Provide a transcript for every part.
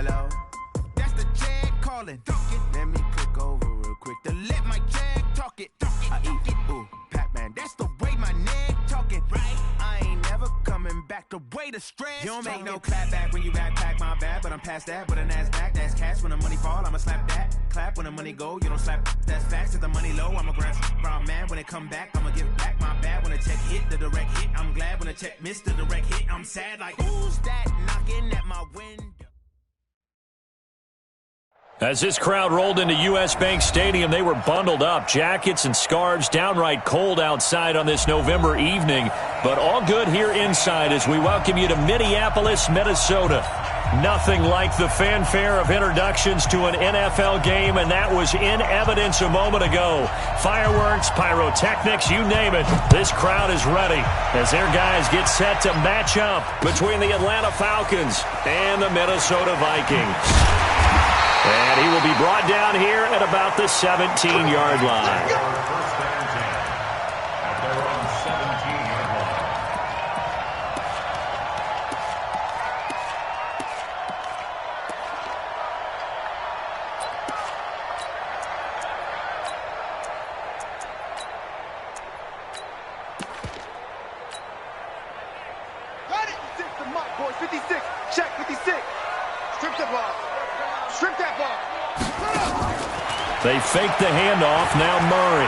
Hello? That's the Jag calling. Let me click over real quick to let my Jag talk it. I eat, ooh, Pac-Man. That's the way my neck talking. Right? I ain't never coming back the way the stress. You don't make no clap back when you backpack, my bad. But I'm past that with a NASDAQ. That's cash when the money fall, I'ma slap that. Clap when the money go, you don't slap. That's facts. If the money low, I'ma grab brown man. When it come back, I'ma give back my bad. When the check hit, the direct hit. I'm glad when the check missed the direct hit. I'm sad like, who's that knocking at my window? As this crowd rolled into U.S. Bank Stadium, they were bundled up, jackets and scarves, downright cold outside on this November evening. But all good here inside as we welcome you to Minneapolis, Minnesota. Nothing like the fanfare of introductions to an NFL game, and that was in evidence a moment ago. Fireworks, pyrotechnics, you name it. This crowd is ready as their guys get set to match up between the Atlanta Falcons and the Minnesota Vikings. And he will be brought down here at about the 17-yard line. They fake the handoff. Now Murray.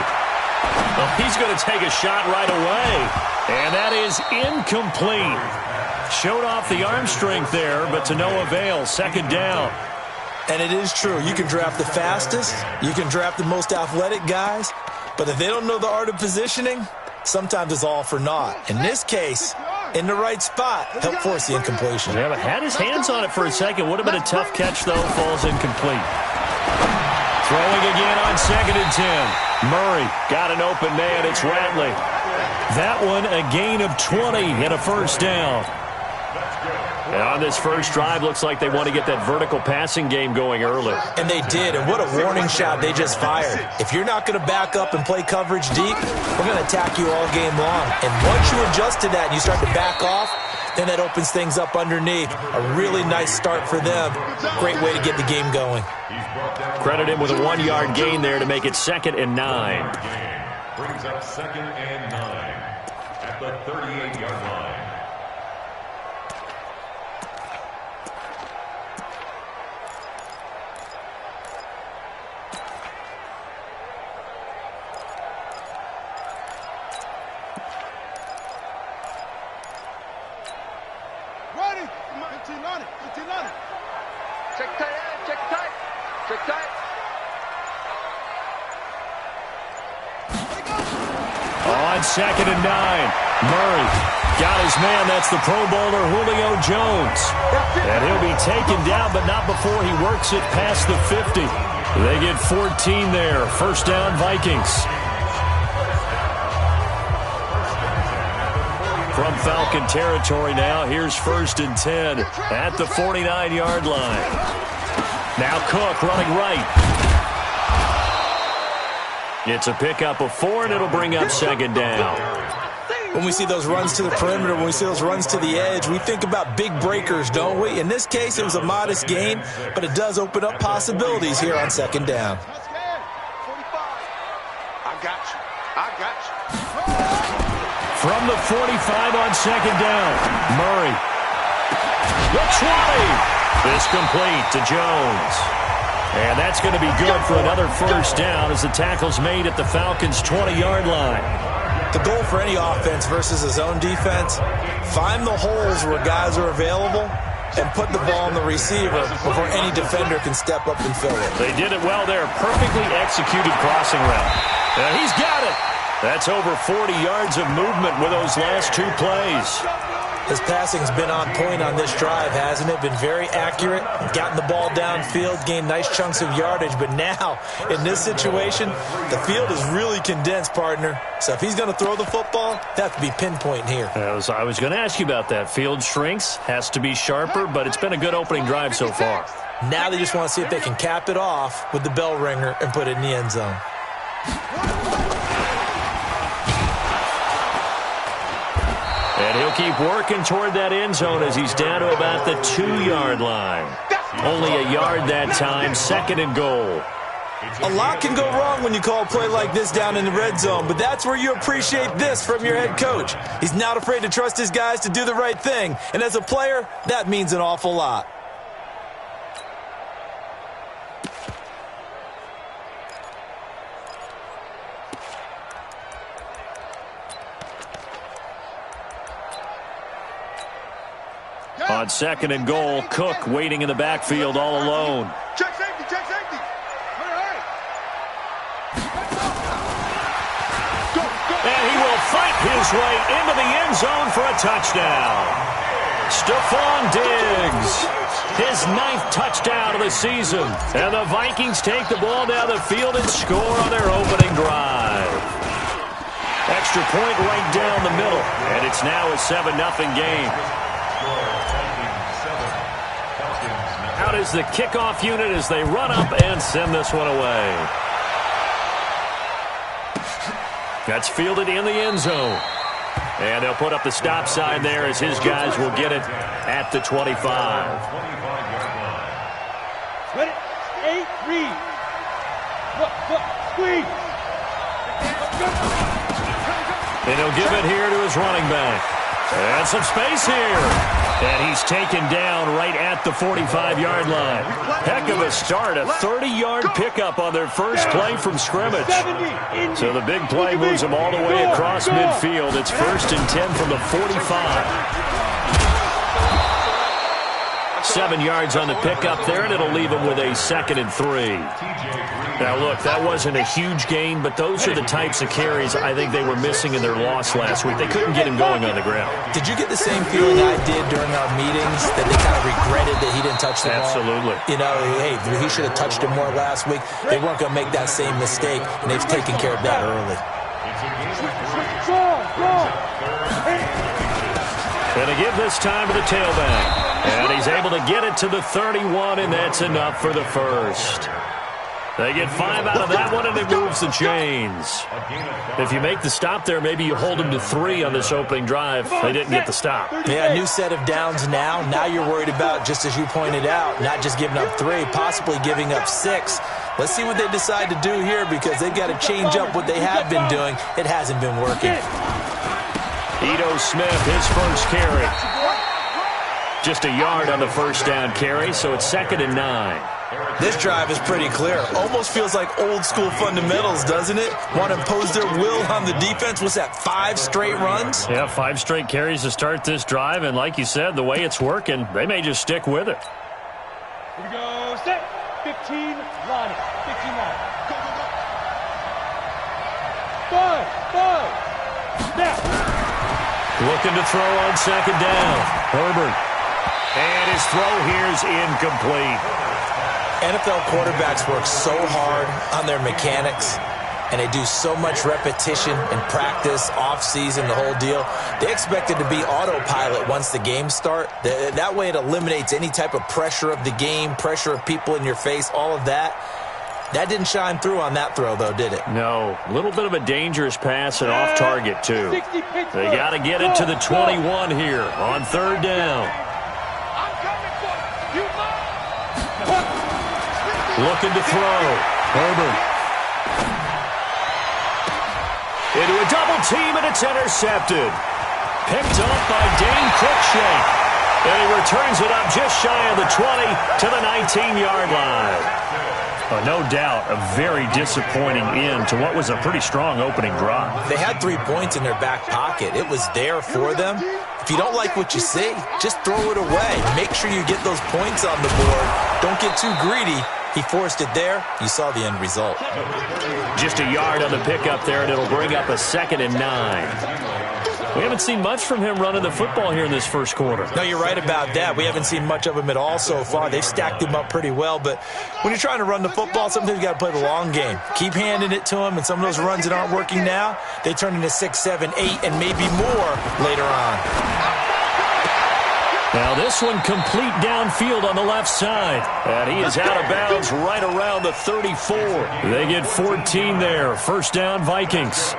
Oh, he's going to take a shot right away. And that is incomplete. Showed off the arm strength there, but to no avail. Second down. And it is true. You can draft the fastest. You can draft the most athletic guys. But if they don't know the art of positioning, sometimes it's all for naught. In this case, in the right spot, help force the incompletion. Yeah, but had his hands on it for a second. Would have been a tough catch, though. Falls incomplete. Throwing again on 2nd and 10. Murray got an open man. It's Ratley. That one a gain of 20 and a first down. And on this first drive, looks like they want to get that vertical passing game going early. And they did, and what a warning shot they just fired. If you're not going to back up and play coverage deep, we're going to attack you all game long. And once you adjust to that and you start to back off, then that opens things up underneath. A really nice start for them. Great way to get the game going. Credit him with a 1-yard gain there to make it 2nd and 9. Brings up 2nd and 9 at the 38-yard line. On 2nd and 9, Murray got his man. That's the Pro Bowler Julio Jones. And he'll be taken down, but not before he works it past the 50. They get 14 there. First down, Vikings. From Falcon territory now, here's 1st and 10 at the 49-yard line. Now Cook running right. It's a pickup of 4, and it'll bring up 2nd down. When we see those runs to the perimeter, when we see those runs to the edge, we think about big breakers, don't we? In this case, it was a modest gain, but it does open up possibilities here on 2nd down. I got you. From the 45 on 2nd down, Murray. The 20. This complete to Jones. And that's going to be good for another first down as the tackle's made at the Falcons' 20-yard line. The goal for any offense versus a zone defense, find the holes where guys are available and put the ball on the receiver before any defender can step up and fill it. They did it well there. Perfectly executed crossing route. He's got it. That's over 40 yards of movement with those last 2 plays. His passing's been on point on this drive, hasn't it? Been very accurate, gotten the ball downfield, gained nice chunks of yardage. But now, in this situation, the field is really condensed, partner. So if he's going to throw the football, that have to be pinpoint here. I was going to ask you about that. Field shrinks, has to be sharper, but it's been a good opening drive so far. Now they just want to see if they can cap it off with the bell ringer and put it in the end zone. And he'll keep working toward that end zone as he's down to about the 2-yard line. Only a yard that time, 2nd and goal. A lot can go wrong when you call a play like this down in the red zone, but that's where you appreciate this from your head coach. He's not afraid to trust his guys to do the right thing, and as a player, that means an awful lot. On 2nd and goal, Cook waiting in the backfield all alone. Check safety, check safety. Hurry, hurry. And he will fight his way into the end zone for a touchdown. Stephon Diggs, his 9th touchdown of the season. And the Vikings take the ball down the field and score on their opening drive. Extra point right down the middle, and it's now a 7-0 game. Out is the kickoff unit as they run up and send this one away. That's fielded in the end zone. And they'll put up the stop sign there as his guys will get it at the 25. Ready? 8, read. Look, squeeze. And he'll give it here to his running back. And some space here. And he's taken down right at the 45-yard line. Heck of a start, a 30-yard pickup on their first play from scrimmage. So the big play moves them all the way across midfield. It's 1st and 10 from the 45. 7 yards on the pickup there, and it'll leave them with a 2nd and 3. Now, look, that wasn't a huge gain, but those are the types of carries I think they were missing in their loss last week. They couldn't get him going on the ground. Did you get the same feeling I did during our meetings, that they kind of regretted that he didn't touch the ball? Absolutely. You know, hey, he should have touched it more last week. They weren't going to make that same mistake, and they've taken care of that early. Going to give this time to the tailback. And he's able to get it to the 31, and that's enough for the first. They get 5 out of that one, and it moves the chains. If you make the stop there, maybe you hold them to 3 on this opening drive. They didn't get the stop. Yeah, new set of downs now. Now you're worried about, just as you pointed out, not just giving up 3, possibly giving up 6. Let's see what they decide to do here, because they've got to change up what they have been doing. It hasn't been working. Ito Smith, his first carry. Just a yard on the first down carry, so it's 2nd and 9. This drive is pretty clear. Almost feels like old school fundamentals, doesn't it? Want to impose their will on the defense. What's that, 5 straight runs? Yeah, 5 straight carries to start this drive, and like you said, the way it's working, they may just stick with it. Here we go, set. 15, line it. 15, line it. Go, go, go. 5, snap. Looking to throw on 2nd down. Herbert. And his throw here is incomplete. NFL quarterbacks work so hard on their mechanics, and they do so much repetition and practice, off-season, the whole deal. They expect it to be autopilot once the games start. That way it eliminates any type of pressure of the game, pressure of people in your face, all of that. That didn't shine through on that throw, though, did it? No. A little bit of a dangerous pass and off target, too. They got to get it to the 21 here on 3rd down. Looking to throw. Herbert. Into a double team, and it's intercepted. Picked up by Dane Cruikshank. And he returns it up just shy of the 20 to the 19-yard line. No doubt a very disappointing end to what was a pretty strong opening drive. They had 3 points in their back pocket. It was there for them. If you don't like what you see, just throw it away. Make sure you get those points on the board. Don't get too greedy. He forced it there. You saw the end result. Just a yard on the pickup there, and it'll bring up a 2nd and 9. We haven't seen much from him running the football here in this first quarter. No, you're right about that. We haven't seen much of him at all so far. They've stacked him up pretty well, but when you're trying to run the football, sometimes you got to play the long game. Keep handing it to him, and some of those runs that aren't working now, they turn into 6, 7, 8, and maybe more later on. Now this one complete downfield on the left side. And he is out of bounds right around the 34. They get 14 there. First down, Vikings. First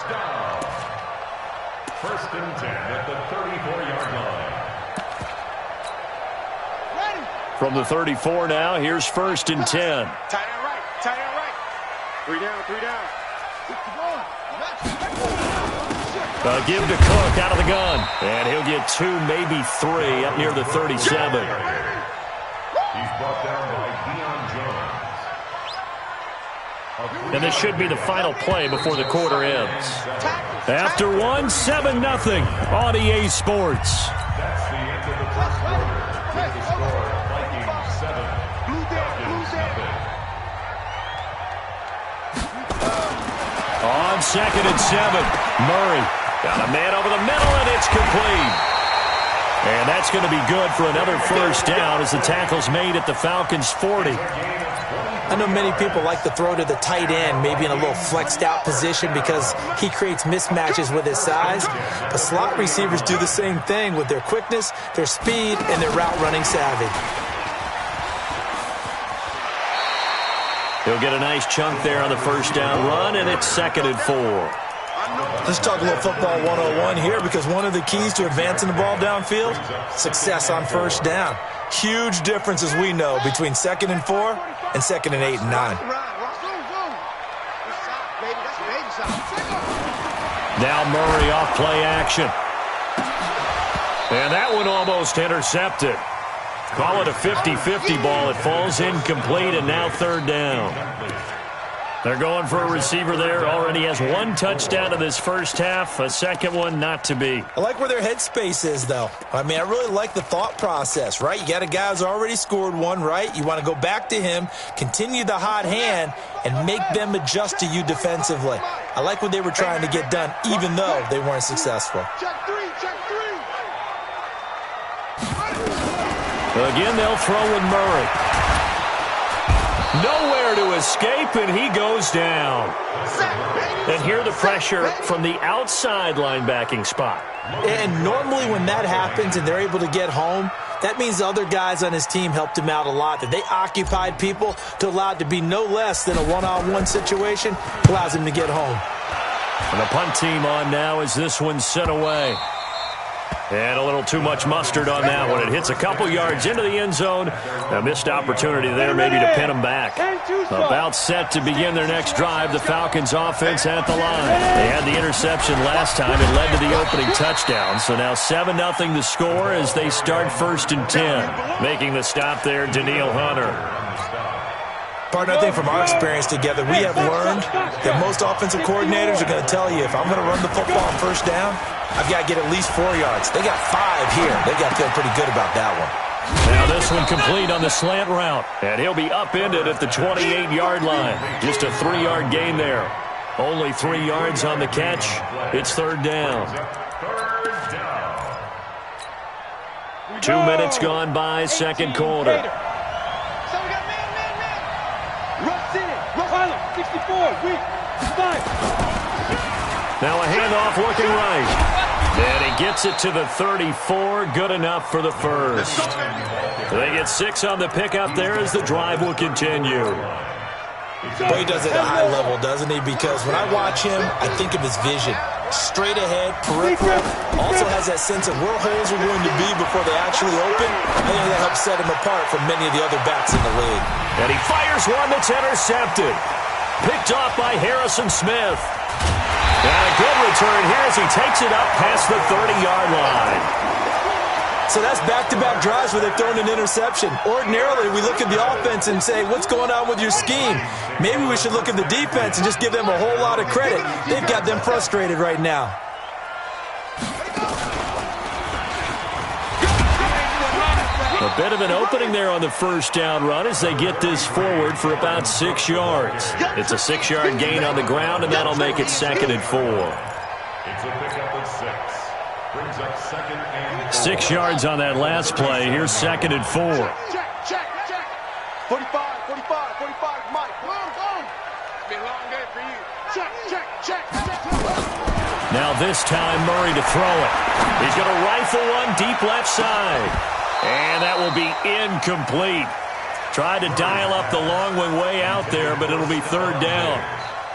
down. 1st and 10 at the 34-yard line. From the 34 now, here's 1st and 10. Tight end right. Tight end right. 3 down, 3 down. Give to Cook out of the gun. And he'll get 2, maybe 3 up near the 37. He's brought down by Deion Jones. And this should be the final play before the quarter ends. After 1, 7-0 on EA Sports. That's the end of the first quarter. With the score, Vikings 7, Falcons nothing. On 2nd and 7, Murray got a man over the middle, and it's complete. And that's going to be good for another first down as the tackle's made at the Falcons' 40. I know many people like to throw to the tight end, maybe in a little flexed out position because he creates mismatches with his size. But slot receivers do the same thing with their quickness, their speed, and their route running savvy. He'll get a nice chunk there on the first down run, and it's 2nd and 4. Let's talk a little football 101 here, because one of the keys to advancing the ball downfield, success on first down. Huge difference, as we know, between 2nd and 4 and 2nd and 8 and 9. Now Murray off play action. And that one almost intercepted. Call it a 50-50 ball. It falls incomplete, and now 3rd down. They're going for a receiver there. Already has 1 touchdown in this first half. A second one not to be. I like where their headspace is, though. I mean, I really like the thought process, right? You got a guy who's already scored 1, right? You want to go back to him, continue the hot hand, and make them adjust to you defensively. I like what they were trying to get done, even though they weren't successful. Check 3, check 3. Again, they'll throw with Murray. Nowhere to escape, and he goes down. And here the pressure from the outside linebacking spot. And normally when that happens and they're able to get home, that means the other guys on his team helped him out a lot, that they occupied people to allow it to be no less than a one-on-one situation, allows him to get home. And the punt team on now as this one's sent away. And a little too much mustard on that one. It hits a couple yards into the end zone. A missed opportunity there maybe to pin them back. About set to begin their next drive. The Falcons offense at the line. They had the interception last time. It led to the opening touchdown. So now 7-0 the score as they start 1st and 10. Making the stop there, Daniil Hunter. Partner, I think from our experience together, we have learned that most offensive coordinators are going to tell you, if I'm going to run the football on first down, I've got to get at least 4 yards. They got 5 here. They got to feel pretty good about that one. Now this one complete on the slant route. And he'll be upended at the 28-yard line. Just a 3-yard gain there. Only 3 yards on the catch. It's 3rd down. 2 minutes gone by, 2nd quarter. Rush in. Rush 64. Weak. 5. Now a handoff looking right. And he gets it to the 34. Good enough for the first. They get 6 on the pickup there as the drive will continue. But he does it at a high level, doesn't he? Because when I watch him, I think of his vision. Straight ahead, peripheral. Also has that sense of where holes are going to be before they actually open. I think that helps set him apart from many of the other backs in the league. And he fires one that's intercepted. Picked off by Harrison Smith. And a good return here as he takes it up past the 30-yard line. So that's back-to-back drives where they've thrown an interception. Ordinarily, we look at the offense and say, what's going on with your scheme? Maybe we should look at the defense and just give them a whole lot of credit. They've got them frustrated right now. A bit of an opening there on the first down run as they get this forward for about 6 yards. It's a 6-yard gain on the ground, and that'll make it 2nd and 4. It's a pickup of 6. Brings up 2nd and 4. 6 yards on that last play. Here's 2nd and 4. Check. 45, Mike. Boom. It's been a long day for you. Check. Now this time, Murray to throw it. He's going to rifle one deep left side. And that will be incomplete. Tried to dial up the long one way out there, but it'll be 3rd down.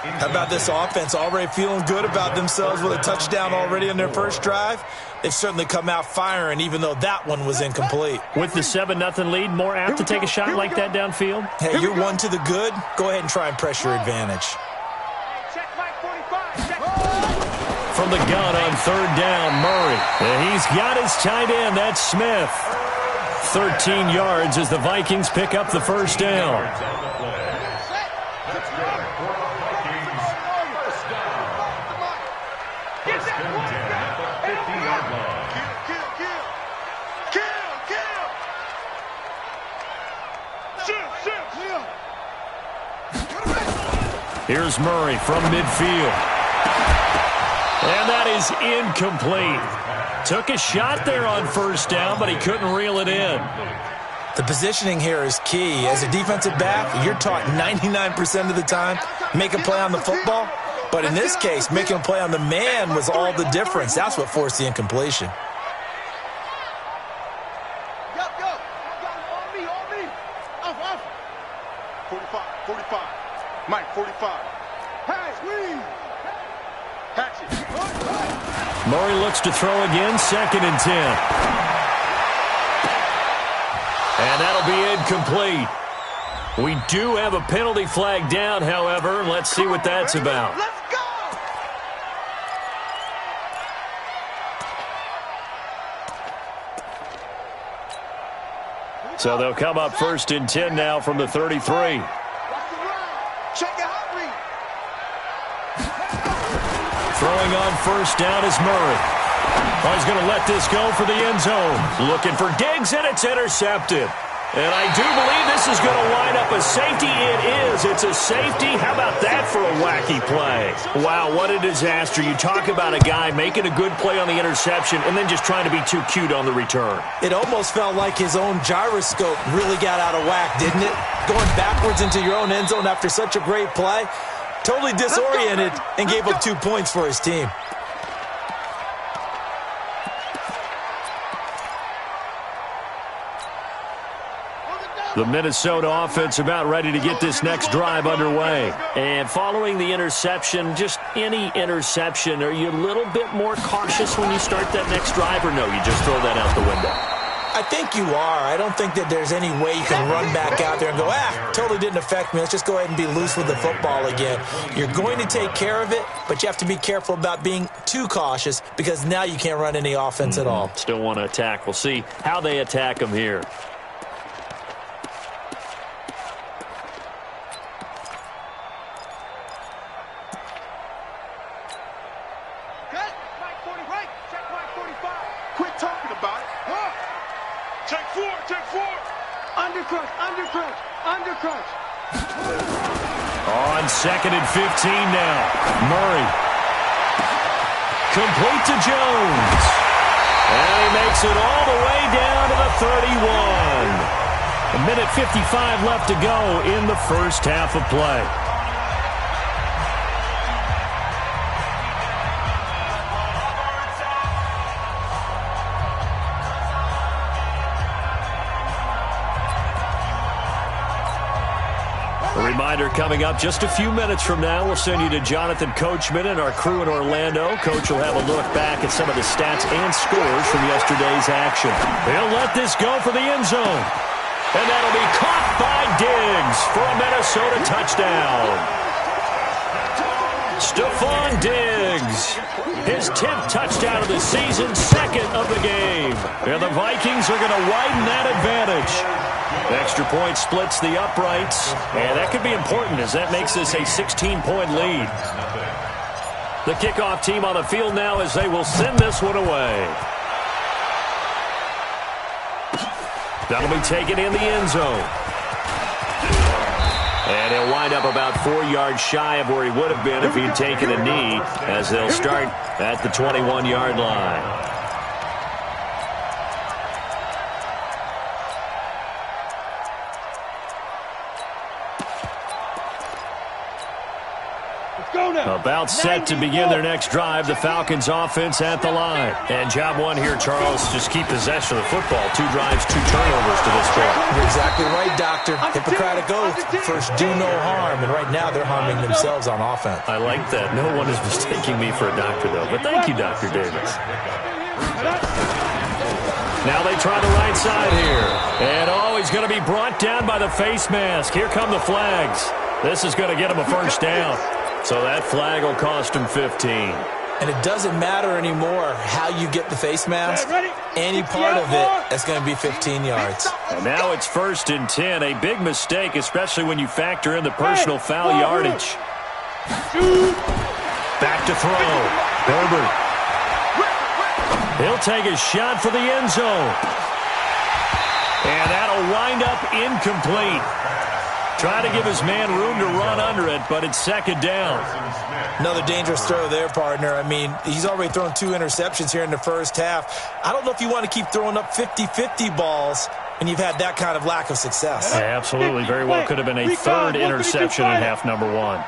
How about this offense already feeling good about themselves with a touchdown already on their first drive? They've certainly come out firing, even though that one was incomplete. With the 7-0 lead, more apt to take a shot like that downfield? Hey, you're one to the good. Go ahead and try and press your advantage. From the gun on third down, Murray. And he's got his tight end. That's Smith. 13 yards as the Vikings pick up the first down. Here's Murray from midfield. And that is incomplete. Took a shot there on first down, but he couldn't reel it in. The positioning here is key. As a defensive back, you're taught 99% of the time, make a play on the football. But in this case, making a play on the man was all the difference. That's what forced the incompletion. Mike, 45. Pass, Lee. Catch it. Murray looks to throw again, 2nd and 10. And that'll be incomplete. We do have a penalty flag down, however. Let's see what that's about. Let's go. So they'll come up 1st and 10 now from the 33. Throwing on first down is Murray. Oh, he's going to let this go for the end zone. Looking for Diggs, and it's intercepted. And I do believe this is going to wind up a safety. It is. It's a safety. How about that for a wacky play? Wow, what a disaster. You talk about a guy making a good play on the interception and then just trying to be too cute on the return. It almost felt like his own gyroscope really got out of whack, didn't it? Going backwards into your own end zone after such a great play. Totally disoriented and gave up 2 points for his team. The Minnesota offense about ready to get this next drive underway. And following the interception, just any interception, are you a little bit more cautious when you start that next drive, or no, you just throw that out the window? I think you are. I don't think that there's any way you can run back out there and go, totally didn't affect me. Let's just go ahead and be loose with the football again. You're going to take care of it, but you have to be careful about being too cautious because now you can't run any offense at all. Still want to attack. We'll see how they attack them here. On 2nd and 15 now. Murray. Complete to Jones. And he makes it all the way down to the 31. 1:55 left to go in the first half of play. Reminder coming up just a few minutes from now. We'll send you to Jonathan Coachman and our crew in Orlando. Coach will have a look back at some of the stats and scores from yesterday's action. He'll let this go for the end zone. And that'll be caught by Diggs for a Minnesota touchdown. Stephon Diggs. His 10th touchdown of the season, 2nd of the game. And the Vikings are going to widen that advantage. Extra point splits the uprights, and that could be important as that makes this a 16-point lead. The kickoff team on the field now as they will send this one away. That'll be taken in the end zone. And he'll wind up about 4 yards shy of where he would have been if he'd taken a knee, as they'll start at the 21-yard line. About set to begin their next drive, the Falcons offense at the line. And job one here, Charles, just keep possession of the football. 2 drives, 2 turnovers to this point. You're exactly right, Doc. doctor. Hippocratic oath. First, do no harm. And right now, they're harming themselves on offense. I like that. No one is mistaking me for a doctor, though. But thank you, Dr. Davis. Now they try the right side here. And, he's going to be brought down by the face mask. Here come the flags. This is going to get him a first down. So that flag will cost him 15. And it doesn't matter anymore how you get the face mask. Any part of it, that's going to be 15 yards. And now it's 1st and 10. A big mistake, especially when you factor in the personal foul yardage. Back to throw. Herbert. He'll take a shot for the end zone. And that'll wind up incomplete. Try to give his man room to run under it, but it's 2nd down. Another dangerous throw there, partner. I mean, he's already thrown 2 interceptions here in the first half. I don't know if you want to keep throwing up 50-50 balls when you've had that kind of lack of success. Yeah, absolutely. Very well could have been a 3rd interception in half number 1.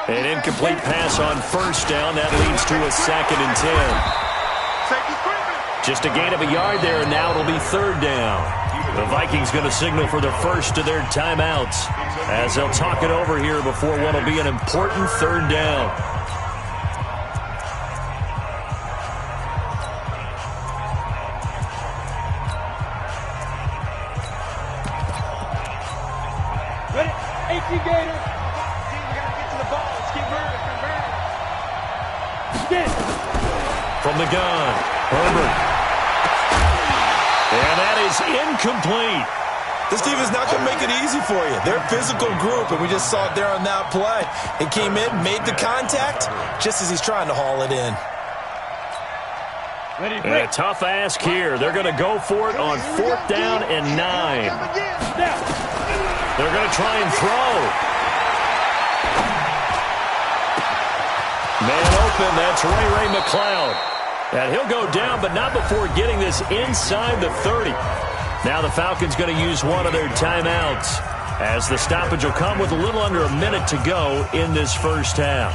An incomplete pass on 1st down. That leads to a 2nd and 10. Just a gain of a yard there, and now it'll be 3rd down. The Vikings going to signal for the first of their timeouts as they'll talk it over here before what will be an important 3rd down. Ready? 18 Gators. We got to get to the ball. Let's keep moving. From the gun, Herbert. And that is incomplete. This team is not going to make it easy for you. They're a physical group, and we just saw it there on that play. It came in, made the contact, just as he's trying to haul it in. And a tough ask here. They're going to go for it on 4th down and 9. They're going to try and throw. Man open, that's Ray McLeod. And he'll go down, but not before getting this inside the 30. Now the Falcons going to use one of their timeouts as the stoppage will come with a little under a minute to go in this first half.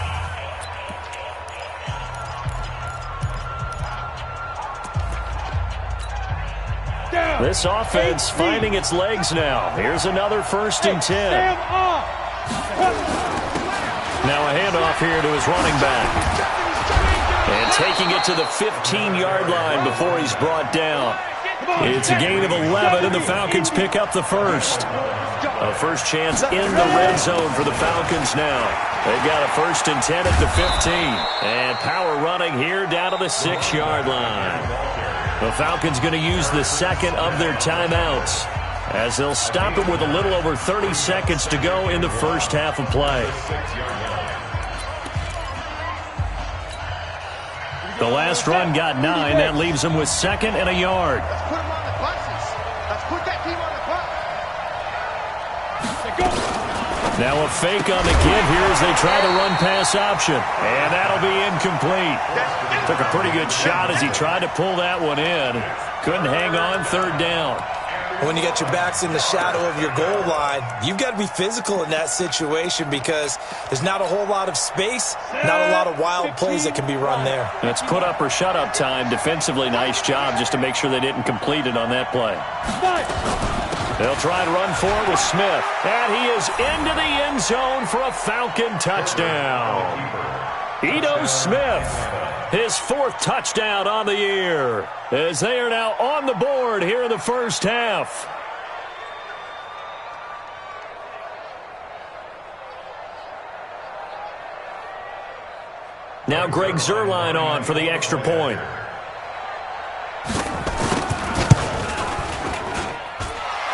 This offense finding its legs now. Here's another 1st and 10. Now a handoff here to his running back. And taking it to the 15-yard line before he's brought down. It's a gain of 11, and the Falcons pick up the first. A first chance in the red zone for the Falcons now. They've got a 1st and 10 at the 15. And power running here down to the 6-yard line. The Falcons going to use the 2nd of their timeouts as they'll stop it with a little over 30 seconds to go in the first half of play. The last run got 9. That leaves them with 2nd and a yard. Let's put them on the buses. Let's put that team on the bus. Now a fake on the give here as they try to run pass option. And that'll be incomplete. Took a pretty good shot as he tried to pull that one in. Couldn't hang on 3rd down. When you get your backs in the shadow of your goal line, you've got to be physical in that situation because there's not a whole lot of space, not a lot of wild plays that can be run there. It's put up or shut up time. Defensively, nice job just to make sure they didn't complete it on that play. They'll try to run for it with Smith. And he is into the end zone for a Falcon touchdown. Ito Smith, his 4th touchdown on the year, as they are now on the board here in the first half. Now Greg Zuerlein on for the extra point.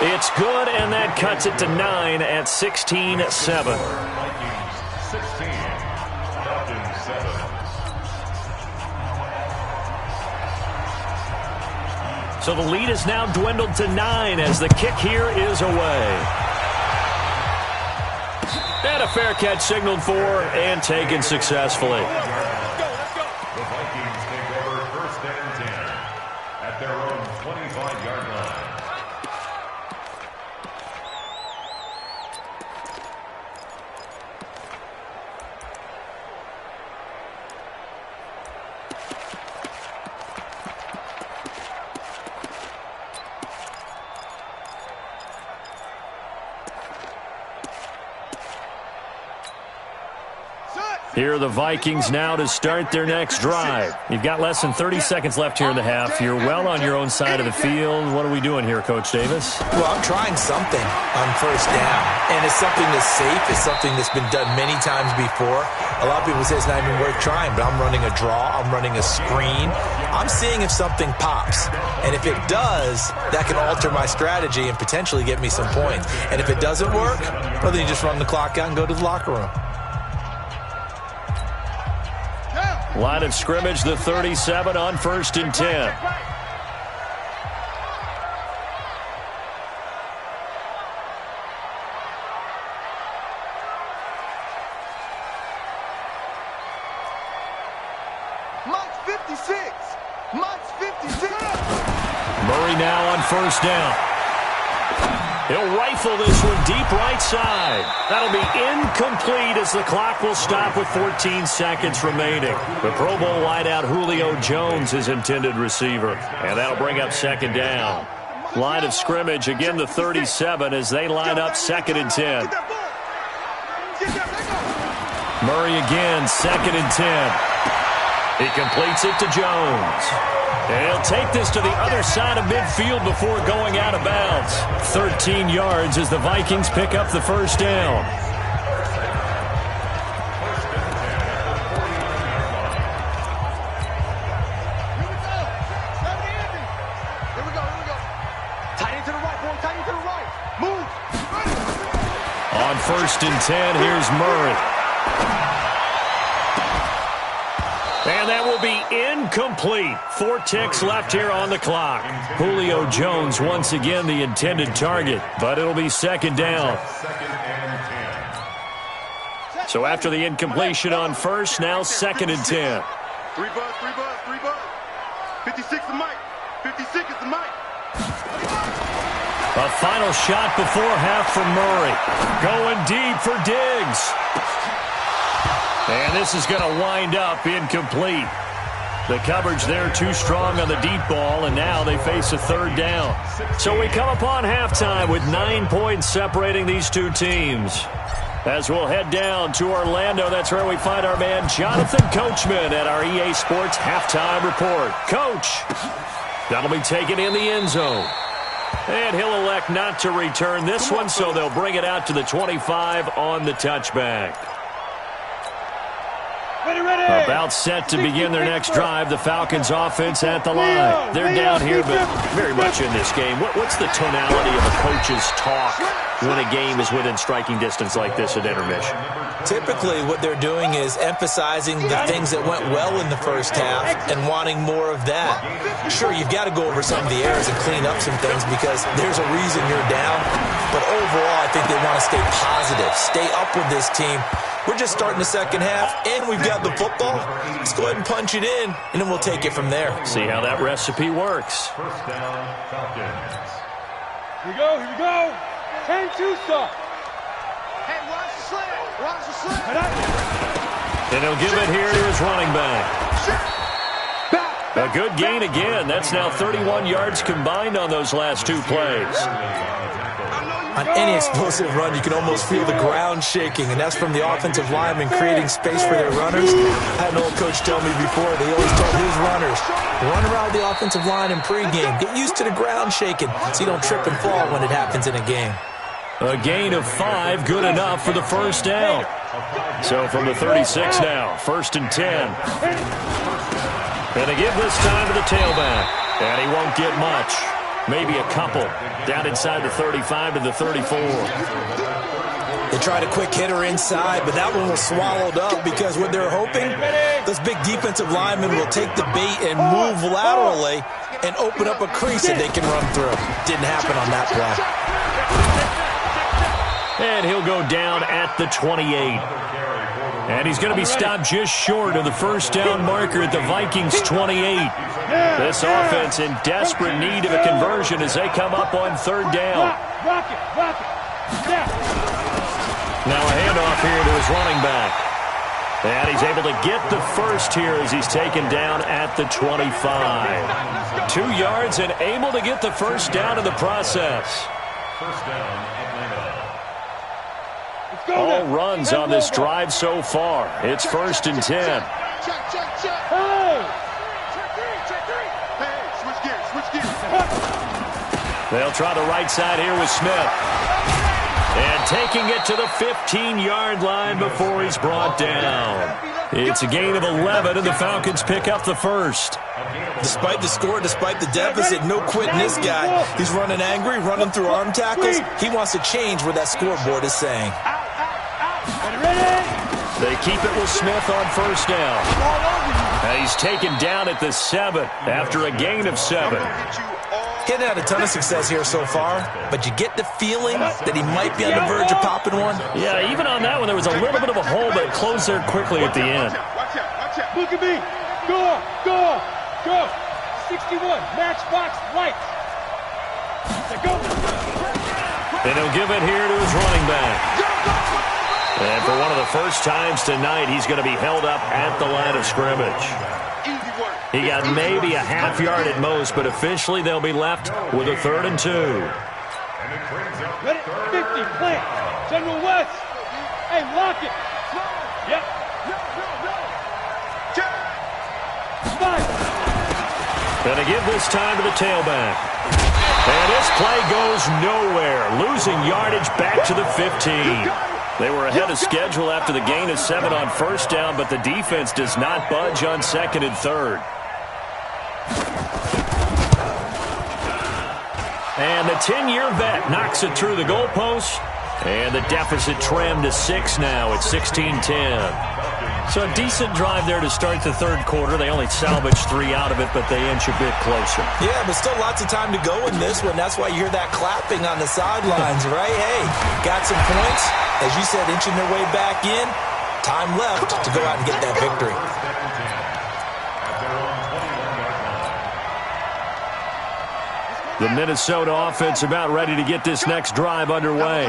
It's good, and that cuts it to 9 at 16-7. 16, Falcons 7. So the lead is now dwindled to 9 as the kick here is away. And a fair catch signaled for and taken successfully. The Vikings take over 1st and 10 at their own 25-yard line. Here are the Vikings now to start their next drive. You've got less than 30 seconds left here in the half. You're well on your own side of the field. What are we doing here, Coach Davis? Well, I'm trying something on first down, and it's something that's safe. It's something that's been done many times before. A lot of people say it's not even worth trying, but I'm running a draw. I'm running a screen. I'm seeing if something pops, and if it does, that can alter my strategy and potentially get me some points. And if it doesn't work, well, then you just run the clock out and go to the locker room. Line of scrimmage, the 37 on 1st and 10. Mike's 56. Mike's 56. Murray now on 1st down. He'll rifle this one deep right side. That'll be incomplete as the clock will stop with 14 seconds remaining. The Pro Bowl wideout Julio Jones is intended receiver, and that'll bring up 2nd down. Line of scrimmage, again the 37 as they line up 2nd and 10. Murray again, 2nd and 10. He completes it to Jones. And he'll take this to the other side of midfield before going out of bounds. 13 yards as the Vikings pick up the 1st down. Here we go. Tight end to the right, boy. Tight end to the right. Move. On 1st and 10, here's Murray. And that will be incomplete. 4 ticks left here on the clock. Julio Jones once again the intended target, but it'll be 2nd down. So after the incompletion on 1st, now 2nd and 10. 3 buzz. 56 is Mike. 56 is the Mike. A final shot before half from Murray. Going deep for Diggs. And this is going to wind up incomplete. The coverage there too strong on the deep ball, and now they face a 3rd down. So we come upon halftime with 9 points separating these two teams. As we'll head down to Orlando, that's where we find our man Jonathan Coachman at our EA Sports Halftime Report. Coach, that'll be taken in the end zone. And he'll elect not to return this one, so they'll bring it out to the 25 on the touchback. About set to begin their next drive. The Falcons offense at the line. They're down here, but very much in this game. What's the tonality of a coach's talk when a game is within striking distance like this at intermission? Typically, what they're doing is emphasizing the things that went well in the first half and wanting more of that. Sure, you've got to go over some of the errors and clean up some things because there's a reason you're down. But overall, I think they want to stay positive, stay up with this team. We're just starting the second half, and we've got the football. Let's go ahead and punch it in, and then we'll take it from there. See how that recipe works. 1st down, Falcons. Here we go. 10-2 stop. Hey, watch the slant. And he'll give it here to his running back. A good gain again. That's now 31 yards combined on those last 2 plays. On any explosive run, you can almost feel the ground shaking, and that's from the offensive linemen creating space for their runners. I had an old coach tell me before, they always told his runners, run around the offensive line in pregame. Get used to the ground shaking so you don't trip and fall when it happens in a game. A gain of 5, good enough for the 1st down. So from the 36 now, 1st and 10. And they give this time to the tailback, and he won't get much. Maybe a couple. Down inside the 35 to the 34. They tried a quick hitter inside, but that one was swallowed up because what they're hoping, those big defensive linemen will take the bait and move laterally and open up a crease that they can run through. Didn't happen on that play. And he'll go down at the 28. And he's going to be stopped just short of the 1st down marker at the Vikings 28. This offense in desperate need of a conversion as they come up on 3rd down. Rock it. Now a handoff here to his running back. And he's able to get the first here as he's taken down at the 25. 2 yards and able to get the 1st down in the process. 1st down, Atlanta. All runs on this drive so far. It's 1st and 10. Check. Hey! Hey, switch gears. They'll try the right side here with Smith. And taking it to the 15-yard line before he's brought down. It's a gain of 11, and the Falcons pick up the first. Despite the score, despite the deficit, no quitting this guy. He's running angry, running through arm tackles. He wants to change what that scoreboard is saying. They keep it with Smith on 1st down. And he's taken down at the 7 after a gain of 7. Getting had a ton of success here so far, but you get the feeling that he might be on the verge of popping one. Yeah, even on that one, there was a little bit of a hole, but it closed there quickly at the end. Look at me. Go. 61, matchbox right. Go. And he'll give it here to his running back. And for one of the first times tonight, he's going to be held up at the line of scrimmage. He got maybe a half yard at most, but officially they'll be left with a 3rd and 2. Ready? 50, plant. General West. Hey, lock it. Yep. Going to give this time to the tailback. And this play goes nowhere, losing yardage back to the 15. They were ahead of schedule after the gain of 7 on 1st down, but the defense does not budge on 2nd and 3rd. And the 10-year vet knocks it through the goalpost. And the deficit trimmed to 6 now at 16-10. So a decent drive there to start the 3rd quarter. They only salvaged 3 out of it, but they inch a bit closer. Yeah, but still lots of time to go in this one. That's why you hear that clapping on the sidelines, right? Hey, got some points. As you said, inching their way back in. Time left to go out and get that victory. The Minnesota offense about ready to get this next drive underway.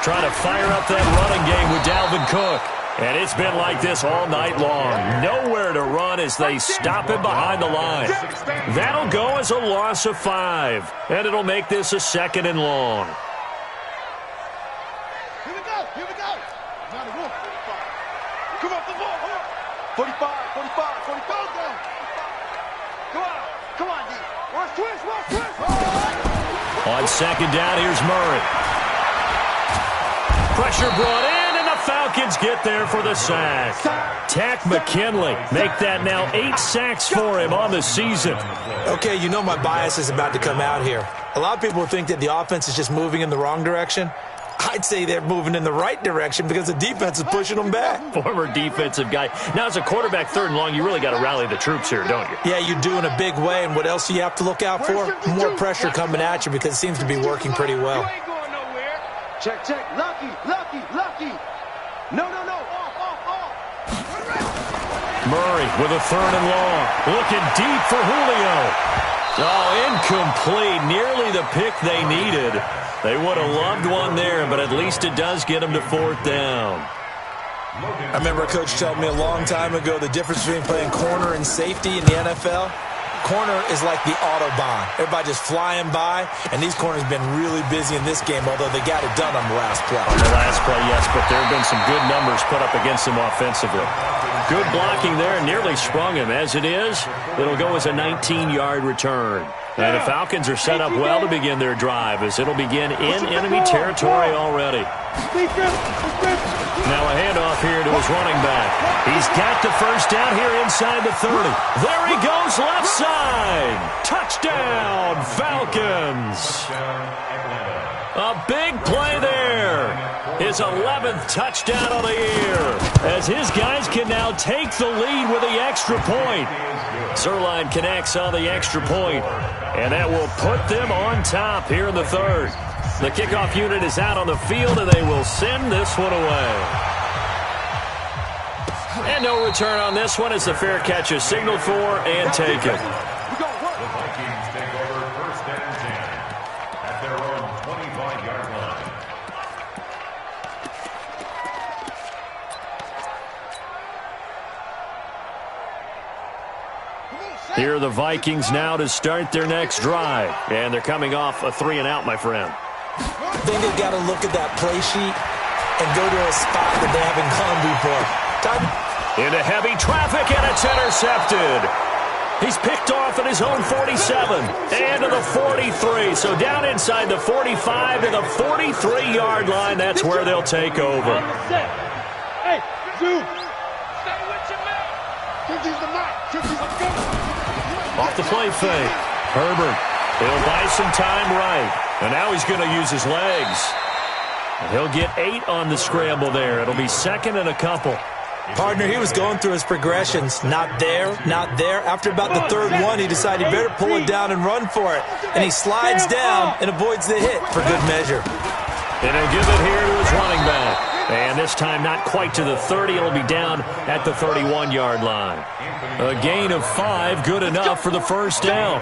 Trying to fire up that running game with Dalvin Cook. And it's been like this all night long. Nowhere to run as they stop him behind the line. That'll go as a loss of 5. And it'll make this a 2nd and long. Here we go. Come on, 45. Come on, D. Watch twist. On 2nd down, here's Murray. Pressure brought in, and the Falcons get there for the sack. Takk McKinley make that now 8 sacks for him on the season. Okay, you know my bias is about to come out here. A lot of people think that the offense is just moving in the wrong direction. I'd say they're moving in the right direction because the defense is pushing them back. Former defensive guy. Now, as a quarterback 3rd and long, you really got to rally the troops here, don't you? Yeah, you do in a big way, and what else do you have to look out for? More pressure coming at you because it seems to be working pretty well. Check. Lucky. No. Off. Murray with a 3rd and long. Looking deep for Julio. Oh, incomplete. Nearly the pick they needed. They would have loved one there, but at least it does get them to 4th down. I remember a coach telling me a long time ago the difference between playing corner and safety in the NFL. Corner is like the Autobahn. Everybody just flying by, and these corners have been really busy in this game, although they got it done on the last play. On the last play, yes, but there have been some good numbers put up against them offensively. Good blocking there, nearly sprung him. As it is, it'll go as a 19-yard return. And the Falcons are set up well to begin their drive, as it'll begin in enemy territory already. Now a handoff here to his running back. He's got the 1st down here inside the 30. There he goes, left side. Touchdown, Falcons. A big play there. His 11th touchdown of the year, as his guys can now take the lead with the extra point. Zerline connects on the extra point, and that will put them on top here in the 3rd. The kickoff unit is out on the field, and they will send this one away. And no return on this one as the fair catch is signaled for and taken. The Vikings take over 1st and 10 at their own 25-yard line. Here are the Vikings now to start their next drive. And they're coming off a 3-and-out, my friend. I think they got to look at that play sheet and go to a spot that they haven't gone before. Into heavy traffic, and it's intercepted. He's picked off at his own 47 and to the 43. So down inside the 45 to the 43-yard line. That's where they'll take over. Hey, Zoom. Stay with your man. Off the play fake. Herbert. He'll buy some time right. And now he's going to use his legs. And he'll get 8 on the scramble there. It'll be second and a couple. Partner, he was going through his progressions. Not there, not there. After about the third one, he decided he better pull it down and run for it. And he slides down and avoids the hit for good measure. And he'll give it here to his running back. And this time not quite to the 30. It'll be down at the 31-yard line. A gain of 5, good enough for the first down.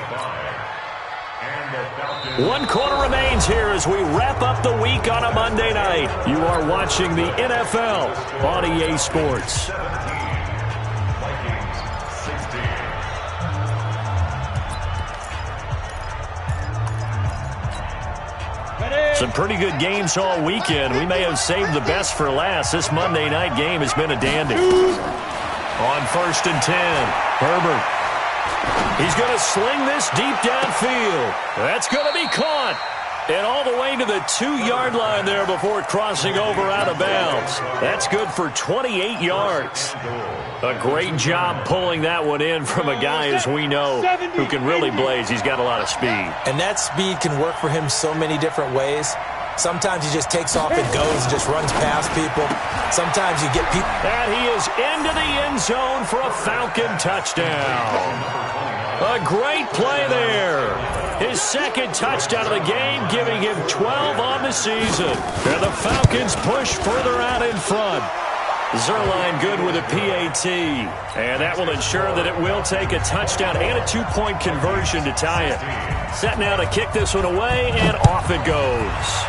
1 quarter remains here as we wrap up the week on a Monday night. You are watching the NFL on EA Sports. Some pretty good games all weekend. We may have saved the best for last. This Monday night game has been a dandy. On 1st and 10, Herbert. He's going to sling this deep downfield. That's going to be caught. And all the way to the 2-yard line there before crossing over out of bounds. That's good for 28 yards. A great job pulling that one in from a guy, as we know, who can really blaze. He's got a lot of speed. And that speed can work for him so many different ways. Sometimes he just takes off and goes and just runs past people. Sometimes you get people. And he is into the end zone for a Falcon touchdown. A great play there. His second touchdown of the game, giving him 12 on the season. And the Falcons push further out in front. Zerline good with a PAT. And that will ensure that it will take a touchdown and a 2-point conversion to tie it. Set now to kick this one away, and off it goes.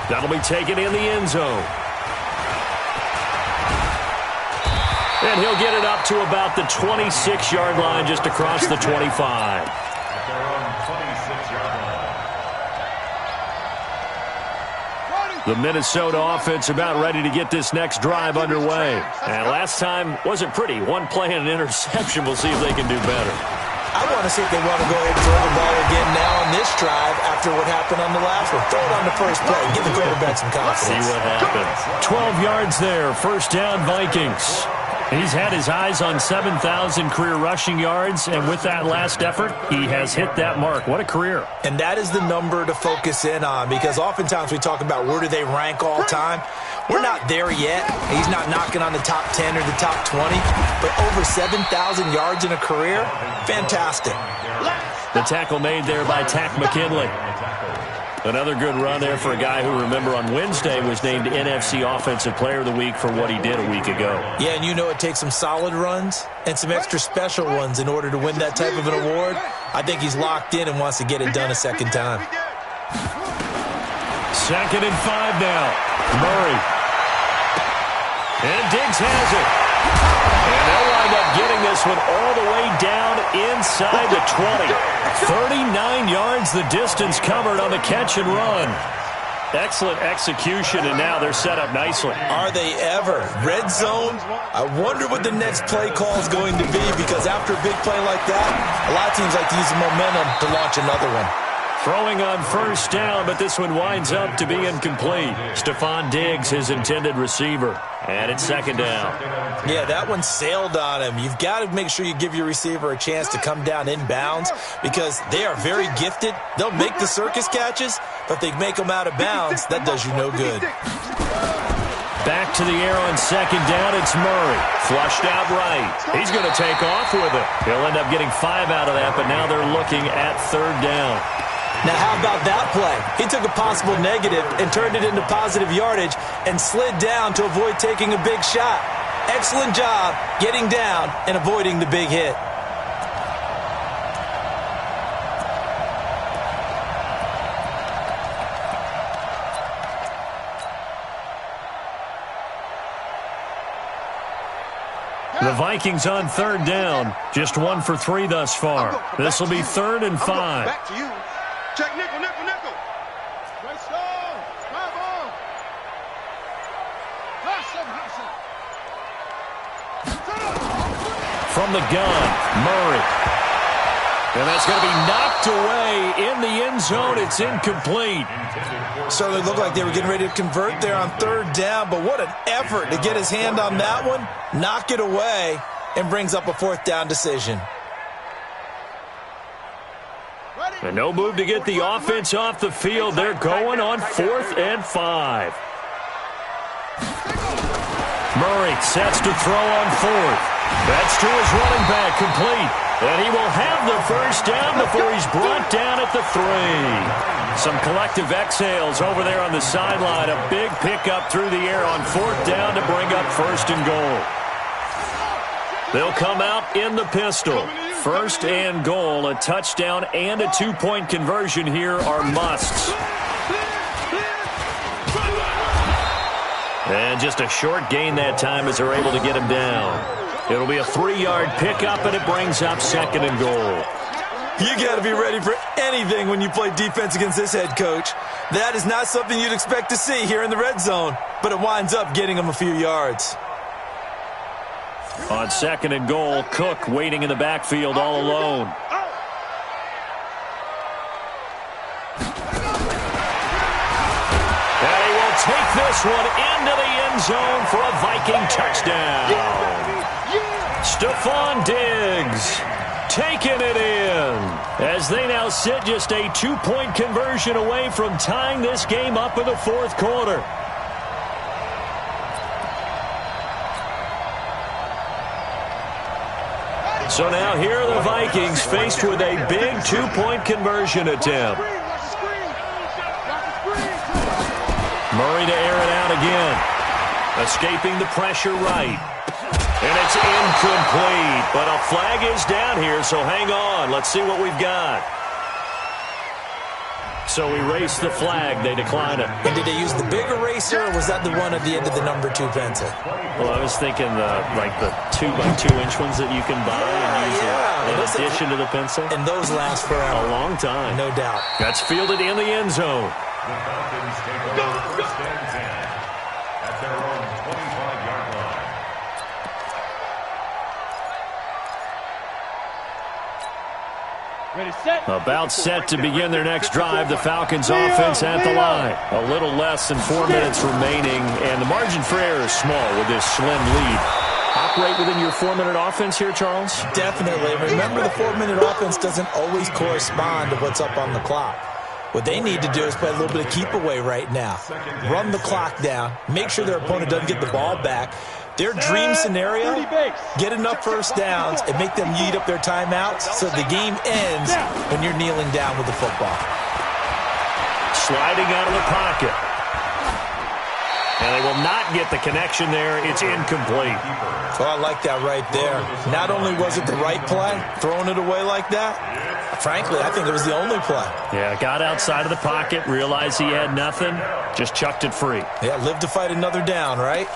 That'll be taken in the end zone. And he'll get it up to about the 26-yard line, just across the 25. The Minnesota offense about ready to get this next drive underway. And last time wasn't pretty. One play and an interception. We'll see if they can do better. I want to see if they want to go ahead and throw the ball again now on this drive after what happened on the last one. Throw it on the first play. Give the quarterback some confidence. See what happens. 12 yards there. First down, Vikings. He's had his eyes on 7,000 career rushing yards, and with that last effort, he has hit that mark. What a career. And that is the number to focus in on, because oftentimes we talk about where do they rank all time. We're not there yet. He's not knocking on the top 10 or the top 20, but over 7,000 yards in a career, fantastic. The tackle made there by Tack McKinley. Another good run there for a guy who, remember, on Wednesday was named NFC Offensive Player of the Week for what he did a week ago. Yeah, and you know it takes some solid runs and some extra special ones in order to win that type of an award. I think he's locked in and wants to get it done a second time. 2nd and 5 now. Murray. And Diggs has it. And they'll wind up getting this one all the way down inside the 20. 39 yards the distance covered on the catch and run. Excellent execution, and now they're set up nicely. Are they ever? Red zone? I wonder what the next play call is going to be, because after a big play like that, a lot of teams like to use the momentum to launch another one. Throwing on first down, but this one winds up to be incomplete. Stephon Diggs, his intended receiver. And it's 2nd down. Yeah, that one sailed on him. You've got to make sure you give your receiver a chance to come down inbounds, because they are very gifted. They'll make the circus catches, but they make them out of bounds. That does you no good. Back to the air on 2nd down. It's Murray. Flushed out right. He's going to take off with it. He'll end up getting 5 out of that, but now they're looking at 3rd down. Now, how about that play? He took a possible negative and turned it into positive yardage and slid down to avoid taking a big shot. Excellent job getting down and avoiding the big hit. The Vikings on 3rd down. Just 1 for 3 thus far. This will be 3rd and 5. Back to you. Check nickel, nickel, nickel. Right stone. Drive on. From the gun, Murray. And that's going to be knocked away in the end zone. It's incomplete. Certainly looked like they were getting ready to convert there on third down, but what an effort to get his hand on that one, knock it away, and brings up a fourth down decision. And no move to get the offense off the field. They're going on 4th and 5. Murray sets to throw on 4th. That's to his running back, complete. And he will have the first down before he's brought down at the 3. Some collective exhales over there on the sideline. A big pickup through the air on 4th down to bring up 1st and goal. They'll come out in the pistol. 1st and goal. A touchdown and a 2-point conversion here are musts. And just a short gain that time as they're able to get him down. It'll be a 3-yard pickup, and it brings up 2nd and goal. You got to be ready for anything when you play defense against this head coach. That is not something you'd expect to see here in the red zone, but it winds up getting him a few yards. On 2nd and goal, Cook waiting in the backfield all alone. And he will take this one into the end zone for a Viking touchdown. Stephon Diggs taking it in as they now sit just a 2-point conversion away from tying this game up in the 4th quarter. So now here are the Vikings faced with a big 2-point conversion attempt. Murray to air it out again. Escaping the pressure right. And it's incomplete, but a flag is down here, so hang on. Let's see what we've got. So erase the flag. They decline it. And did they use the big eraser, or was that the one at the end of the number 2 pencil? Well, I was thinking the 2x2-inch ones that you can buy and use in addition to the pencil. And those last forever. A long time. No doubt. That's fielded in the end zone. The Falcons take over 1st and 10 at their own 25-yard line. Ready, set. About set to begin their next drive. The Falcons offense at the line. A little less than 4 minutes remaining, and the margin for error is small with this slim lead. Operate within your 4-minute offense here, Charles? Definitely. Remember, the 4-minute offense doesn't always correspond to what's up on the clock. What they need to do is play a little bit of keep away right now. Run the clock down. Make sure their opponent doesn't get the ball back. Their dream scenario, get enough first downs and make them eat up their timeouts so the game ends when you're kneeling down with the football. Sliding out of the pocket. And they will not get the connection there. It's incomplete. Oh, I like that right there. Not only was it the right play, throwing it away like that, frankly, I think it was the only play. Yeah, got outside of the pocket, realized he had nothing, just chucked it free. Yeah, live to fight another down, right?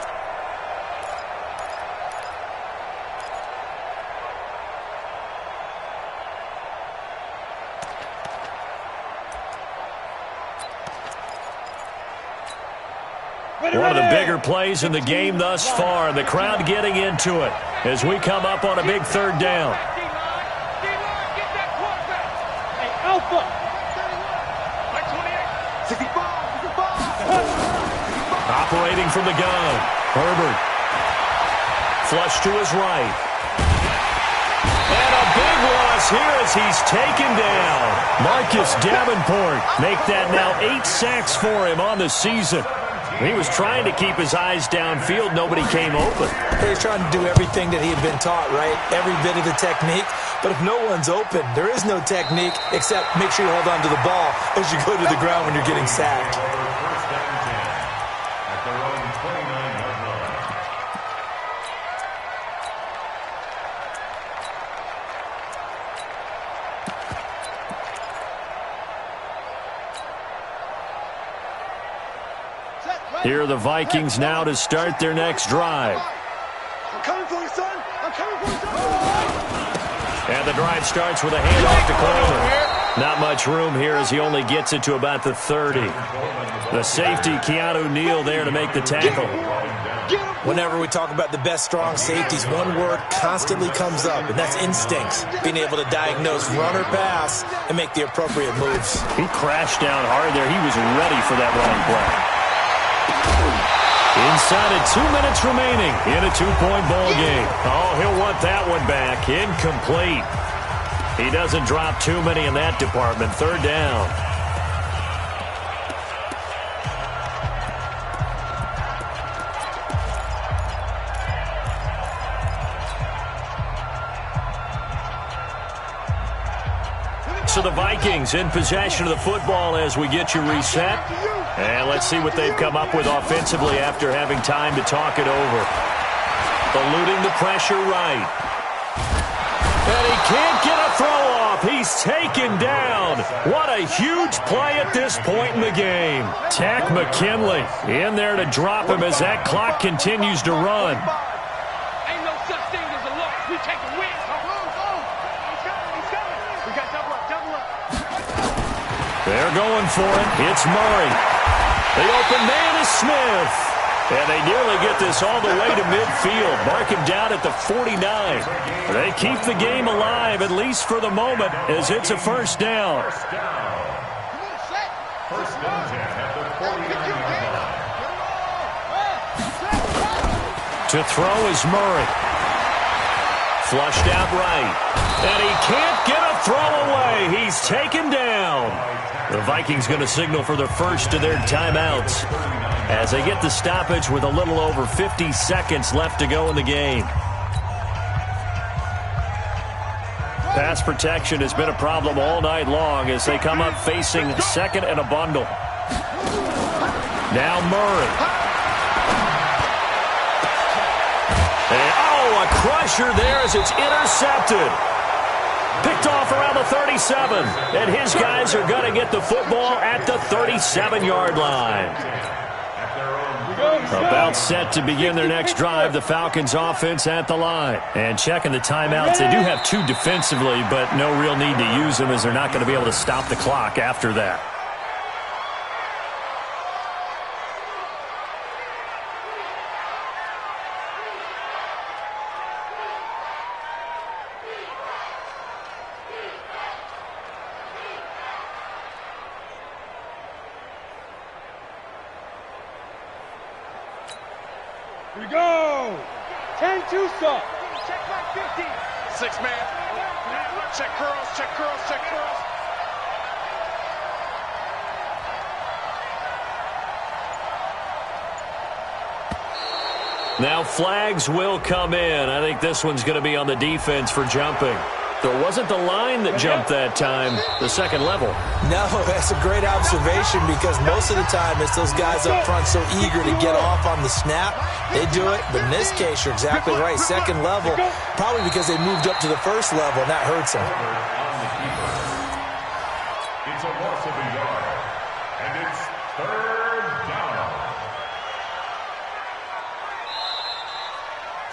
One of the bigger plays in the game thus far, and the crowd getting into it as we come up on a big 3rd down. Operating from the gun, Herbert. Flush to his right. And a big loss here as he's taken down. Marcus Davenport make that now 8 sacks for him on the season. He was trying to keep his eyes downfield. Nobody came open. He's trying to do everything that he had been taught, right? Every bit of the technique. But if no one's open, there is no technique except make sure you hold on to the ball as you go to the ground when you're getting sacked. 1st and 10 at their own 29-yard line. Here are the Vikings now to start their next drive. I'm coming for you, son. I'm coming for you, son. And the drive starts with a handoff to Coleman. Not much much room here as he only gets it to about the 30. The safety, Keanu Neal, there to make the tackle. Whenever we talk about the best strong safeties, one word constantly comes up, and that's instincts. Being able to diagnose run or pass and make the appropriate moves. He crashed down hard there. He was ready for that running play. Inside of 2 minutes remaining in a 2-point ball game. Oh, he'll want that one back. Incomplete. He doesn't drop too many in that department. 3rd down. So the Vikings in possession of the football as we get you reset. And let's see what they've come up with offensively after having time to talk it over. Eluding the pressure right. And he can't get a throw off. He's taken down. What a huge play at this point in the game. Tack McKinley in there to drop him as that clock continues to run. Ain't no such thing as a loss. We take a win. We got double up. They're going for it. It's Murray. The open man is Smith. And they nearly get this all the way to midfield. Mark him down at the 49. They keep the game alive, at least for the moment, as it's a 1st down. First and 10 at the 49-yard line. To throw is Murray. Flushed out right. And he can't get a throw away. He's taken down. The Vikings going to signal for the first of their timeouts as they get the stoppage with a little over 50 seconds left to go in the game. Pass protection has been a problem all night long as they come up facing 2nd and a bundle. Now Murray. A crusher there as it's intercepted. Picked off around the 37. And his guys are going to get the football at the 37-yard line. About set to begin their next drive. The Falcons offense at the line. And checking the timeouts. They do have 2 defensively, but no real need to use them as they're not going to be able to stop the clock after that. Here we go. 10-2 stop. Check back 50. 6-man. Check curls. Now flags will come in. I think this one's going to be on the defense for jumping. There wasn't the line that jumped that time, the 2nd level. No, that's a great observation because most of the time it's those guys up front so eager to get off on the snap. They do it, but in this case, you're exactly right. 2nd level, probably because they moved up to the 1st level, and that hurts them. It's a loss of a yard, and it's 3rd down.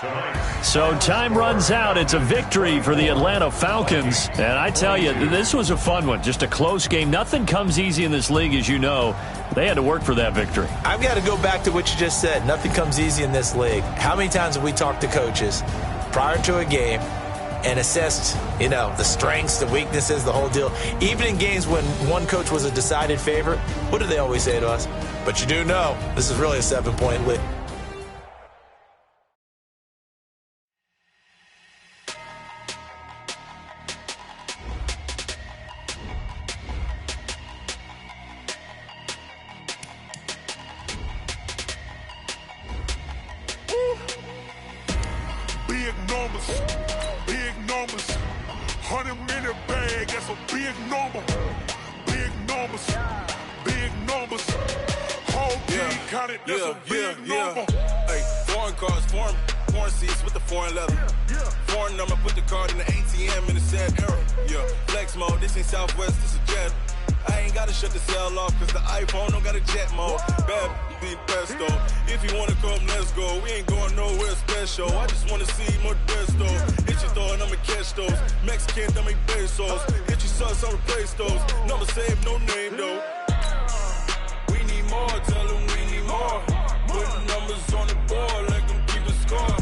Tonight. So time runs out. It's a victory for the Atlanta Falcons. And I tell you, this was a fun one. Just a close game. Nothing comes easy in this league, as you know. They had to work for that victory. I've got to go back to what you just said. Nothing comes easy in this league. How many times have we talked to coaches prior to a game and assessed, the strengths, the weaknesses, the whole deal? Even in games when one coach was a decided favorite, what do they always say to us? But you do know this is really a 7-point lead. Big numbers, 100-minute bag, that's a big number. Big numbers, whole team counted, that's a big number. Hey, foreign cars, foreign seats with the foreign leather. Foreign number, put the card in the ATM in the sad era. Yeah, flex mode, this ain't Southwest, this is Jet. I ain't gotta shut the cell off, cause the iPhone don't got a jet mode. Bad be pesto. If you wanna come, let's go. We ain't going nowhere special. I just wanna see more desto. Hit your throw and I'ma catch those. Mexican, don't make pesos. Hit your sus, I'll replace those. Number save, no name though. We need more, tell them we need more. Putting numbers on the board, like them keep a score.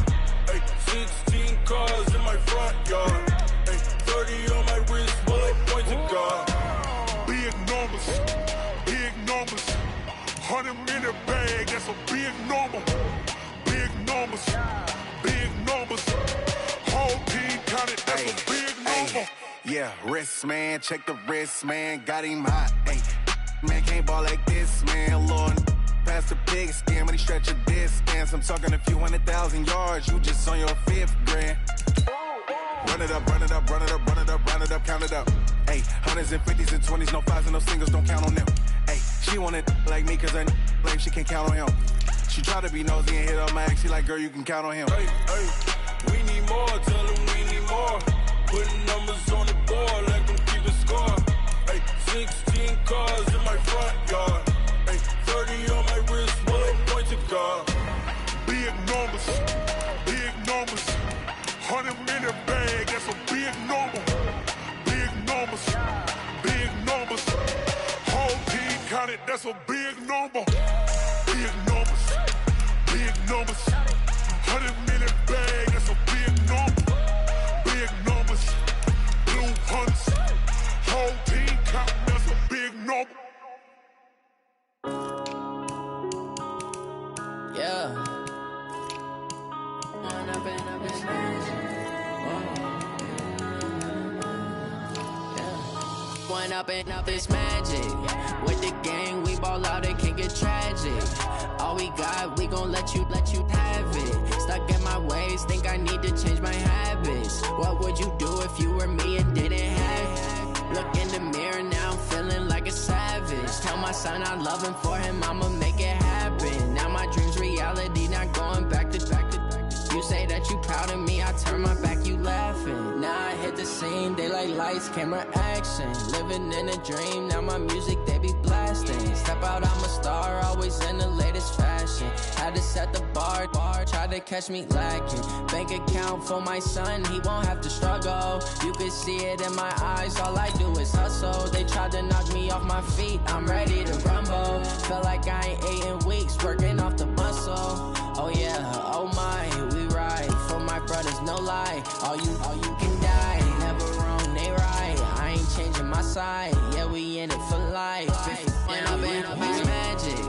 Ay, 16 cars in my front yard. Ay, 30 on my wrist, bullet point to God. Big numbers, big numbers. 100 minute bag, that's a big number. Big numbers, big numbers. Whole team counted, that's a big number. Yeah, wrist man, check the wrist man, got him hot. Ay, man can't ball like this, man. Lord, past the pig skin when he stretch a distance. I'm talking a few 100,000 yards, you just on your 5th grand. Run it up, run it up, run it up, run it up, run it up, count it up. Ay, hundreds and 50s and 20s, no 5s and no singles, don't count on them. Ay, she want it like me cause her like she can't count on him. She try to be nosy and hit up my ex, she like, girl, you can count on him. Hey, hey, we need more, tell them we need more. Putting numbers on the board, like them keep a score. Hey, 16 cars in my front yard. Hey, 30 on my wrist, bullet point to God. Big numbers, big numbers. 100 minute bag, that's a big number. Big numbers, big numbers. Whole team counted, that's a big number. Big numbers, big numbers. 100 minute bag, that's a big number. Big numbers, blue hunts. Whole team counting, that's a big number. Yeah. One up and up is magic. With the gang, we ball out, it can get tragic. All we got, we gon' let you have it. Stuck in my ways, think I need to change my habits. What would you do if you were me and didn't have it? Look in the mirror now, I'm feeling like a savage. Tell my son I love him, for him I'ma make it happen. Now my dream's reality, not going back to. You say that you proud of me, I turn my back, you laughing. Now I hit the scene, they like lights, camera, action. Living in a dream, now my music, they be blasting. Step out, I'm a star, always in the latest fashion. Had to set the bar, try to catch me lacking. Bank account for my son, he won't have to struggle. You can see it in my eyes, all I do is hustle. They tried to knock me off my feet, I'm ready to rumble. Felt like I ain't ate in weeks, working off the muscle. Oh yeah, oh my, we ride for my brothers, no lie. All you can die, never wrong, they right. I ain't changing my side, yeah, we in it for life. And I've been magic.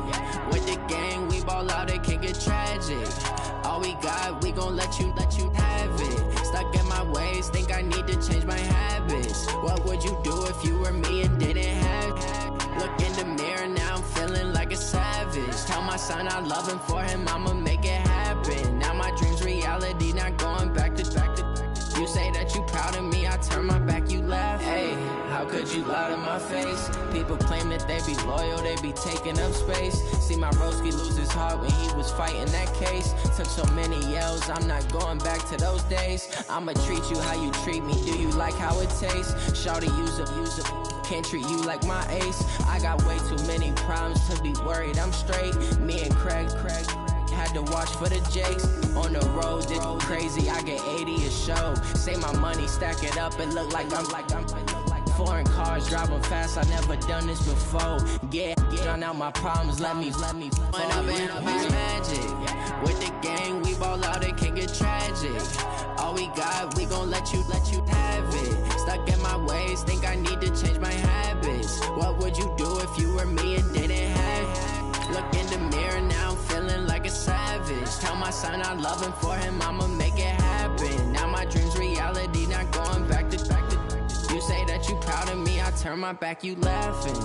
With the gang, we ball out, it can get tragic. All we got, we gon' let you have it. Stuck in my ways, think I need to change my habits. What would you do if you were me and didn't have it? Look in the mirror, now I'm feeling like a savage. Tell my son I love him, for him I'ma make it happen. Now my dream's reality, not going back to. You say that you proud of me, I turn my back, you laugh. Hey, how could you lie to my face? People claim that they be loyal, they be taking up space. See my broski lose his heart when he was fighting that case. Took so many yells, I'm not going back to those days. I'ma treat you how you treat me, do you like how it tastes? Shawty, use up, can't treat you like my ace. I got way too many problems to be worried, I'm straight. Me and Craig had to watch for the Jakes. On the road, it's crazy, I get 80 a show. Say my money, stack it up, it look like I'm foreign cars, driving fast, I never done this before. Get drown out my problems, let me When I've been magic. With the gang, we ball out, it can get tragic. All we got, we gon' let you have it. Stuck in my ways, think I need to change my habits. What would you do if you were me and didn't have it? Look in the mirror, now I'm feeling like a savage. Tell my son I love him, for him I'ma make it happen. Now my dream's reality, not going back to. You say that you proud of me, I turn my back, you laughing.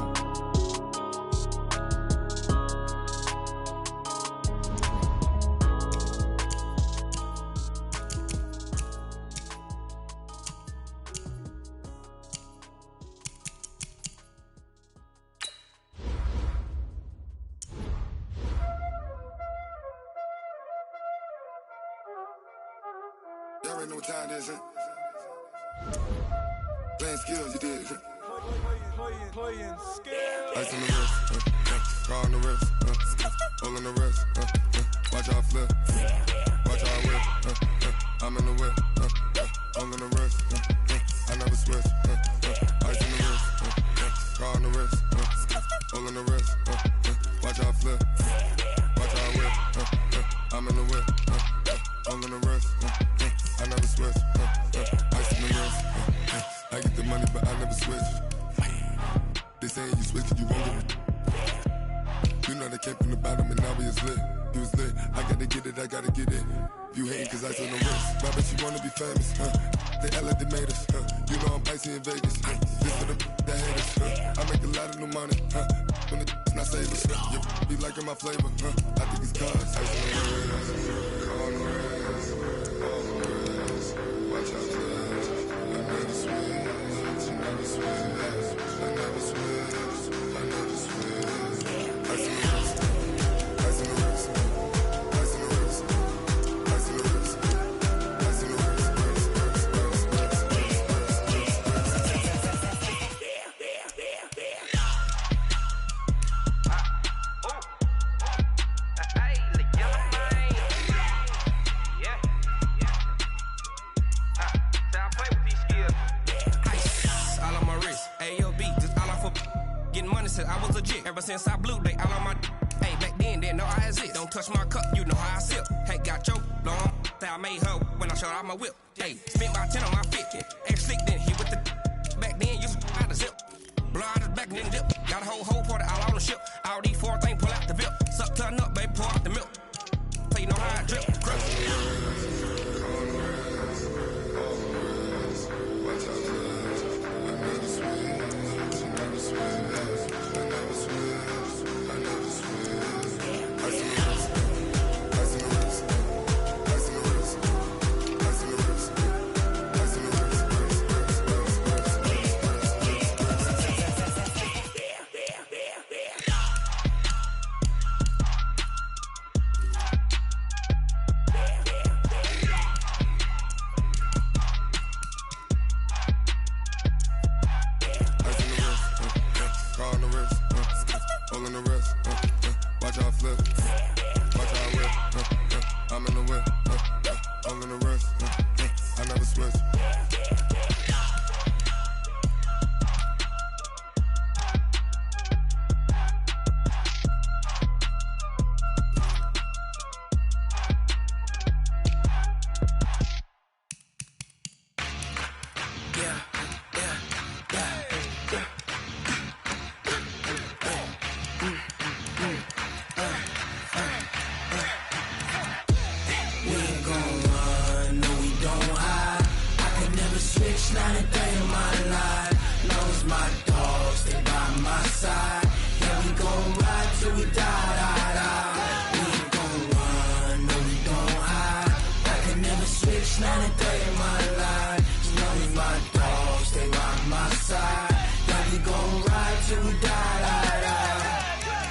Y'all already know what time it is, huh? Playing skills, you did. playing skill. Ice on the wrist, car on the wrist, all on the wrist, watch how I flip, watch how I whip, I'm in the whip, all on the wrist, I never switch, ice on the wrist, car on the wrist, all on the wrist, watch how I flip, watch how I whip, I'm in the whip, all on the wrist, I never switch, ice on the wrist, I get the money but I never switch. They saying you switch it, you won't get it. You know they came from the bottom and now we is lit. You was lit, I gotta get it, I gotta get it. You hating cause ice on the wrist. I bet you wanna be famous, They act like they made us, You know I'm icy in Vegas, This for the that hate us, I make a lot of new money, When the not save us, You be liking my flavor, I think it's cause ice on the wrist, on the wrist, on the wrist. Watch out for this, I never switch, I never switch. I never switch, I never switch. Ice in the wrist, ice in the wrist, ice in the wrist, ice in the wrist, ice in the wrist, I was legit ever since I blew they all on my hey back then didn't know I exist. Don't touch my cup, you know how I sip. Hey, got your long that I made her when I showed out my whip. Hey, spent my 10 on my fit. Ex slick then hit with the back then used to out the zip. Blow out his back and then dip. Got a whole party all on the ship. All these 4 things pull out the VIP. Suck turn up, baby, pour out the milk. So you know how I drip.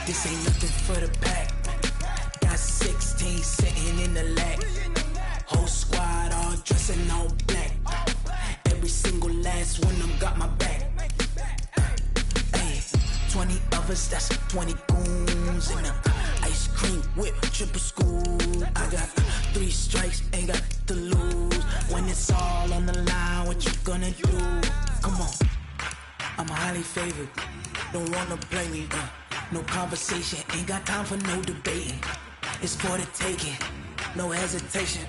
This ain't nothing for the pack. Got 16 sitting in the lap. Whole squad all dressing all black. Every single last one of them got my back. Hey, 20 of us, that's 20 goons in the ice cream whip, triple school. I got 3 strikes, ain't got to lose. When it's all on the line, what you gonna do? Come on, I'm highly favored. Don't wanna play me, no conversation, ain't got time for no debating. It's for the taking, no hesitation.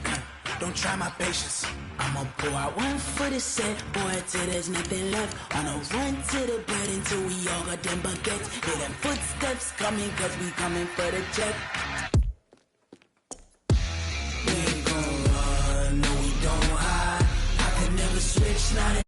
Don't try my patience. I'ma pour out one for the set, boy, till there's nothing left. On a run to the bread until we all got them baguettes. Hear them footsteps coming, cause we coming for the check. We ain't gon' run, no we don't hide. I can never switch, not a